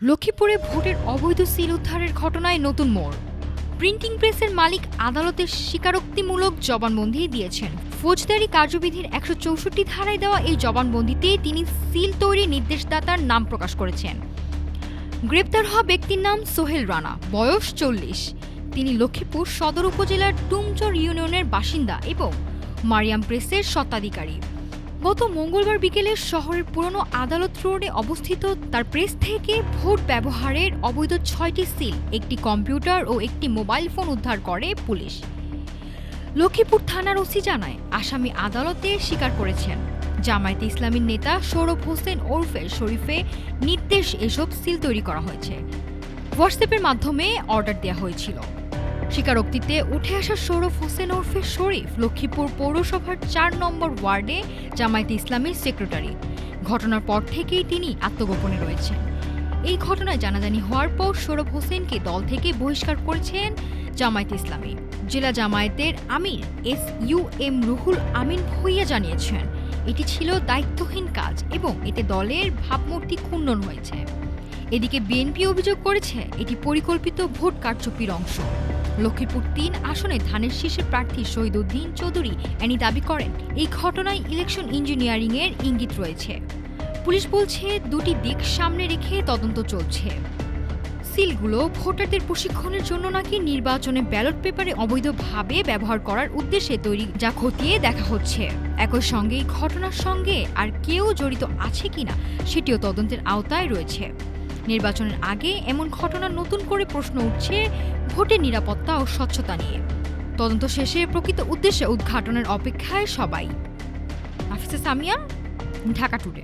লক্ষ্মীপুরে ভোটের অবৈধ সিল উদ্ধারের ঘটনায় নতুন মোড়। প্রিন্টিং প্রেসের মালিক আদালতে স্বীকারোক্তিমূলক জবানবন্দি দিয়েছেন। ফৌজদারি কার্যবিধির ১৬৪ ধারায় দেওয়া এই জবানবন্দিতে তিনি সিল তৈরির নির্দেশদাতার নাম প্রকাশ করেছেন। গ্রেপ্তার হওয়া ব্যক্তির নাম সোহেল রানা, বয়স ৪০। তিনি লক্ষ্মীপুর সদর উপজেলার টুমচর ইউনিয়নের বাসিন্দা এবং মারিয়াম প্রেসের স্বত্বাধিকারী। গত মঙ্গলবার বিকেলে শহরের পুরনো আদালত রোডে অবস্থিত তার প্রেস থেকে ভোট ব্যবহারের অবৈধ ৬টি সিল, একটি কম্পিউটার ও একটি মোবাইল ফোন উদ্ধার করে পুলিশ। লক্ষ্মীপুর থানার ওসি জানায়, আসামি আদালতে স্বীকার করেছেন জামায়াতে ইসলামীর নেতা সৌরভ হোসেন ওরফে শরীফে নির্দেশ এসব সিল তৈরি করা হয়েছে। হোয়াটসঅ্যাপের মাধ্যমে অর্ডার দেওয়া হয়েছিল। স্বীকারোক্তিতে উঠে আসা সৌরভ হোসেন ওরফে শরীফ লক্ষ্মীপুর পৌরসভার ৪ নম্বর ওয়ার্ডে জামায়াতে ইসলামীর সেক্রেটারি। ঘটনার পর থেকেই তিনি আত্মগোপনে রয়েছেন। এই ঘটনায় জানাজানি হওয়ার পর সৌরভ হোসেনকে দল থেকে বহিষ্কার করেছেন জামায়াতে ইসলামী। জেলা জামায়াতের আমির SUM রুহুল আমিন ভূঁইয়া জানিয়েছেন, এটি ছিল দায়িত্বহীন কাজ এবং এতে দলের ভাবমূর্তি ক্ষুণ্ণ হয়েছে। এদিকে বিএনপি অভিযোগ করেছে এটি পরিকল্পিত ভোট কারচুপির অংশ। লক্ষ্মীপুর ৩ আসনে ধানের শীষের প্রার্থী শহীদউদ্দিন চৌধুরী এনি দাবি করেন, এই ঘটনায় ইলেকশন ইঞ্জিনিয়ারিংয়ের ইঙ্গিত রয়েছে। পুলিশ বলছে দুটি দিক সামনে রেখে তদন্ত চলছে। সিলগুলো ভোটারদের প্রশিক্ষণের জন্য নাকি নির্বাচনে ব্যালট পেপারে অবৈধভাবে ব্যবহার করার উদ্দেশ্যে তৈরি, যা খতিয়ে দেখা হচ্ছে। একই সঙ্গে এই ঘটনার সঙ্গে আর কেউ জড়িত আছে কিনা সেটিও তদন্তের আওতায় রয়েছে। নির্বাচনের আগে এমন ঘটনা নতুন করে প্রশ্ন উঠছে ভোটের নিরাপত্তা ও স্বচ্ছতা নিয়ে। তদন্ত শেষে প্রকৃত উদ্দেশ্যে উদ্ঘাটনের অপেক্ষায় সবাই। নাফিসা সামিয়া, ঢাকা টুডে।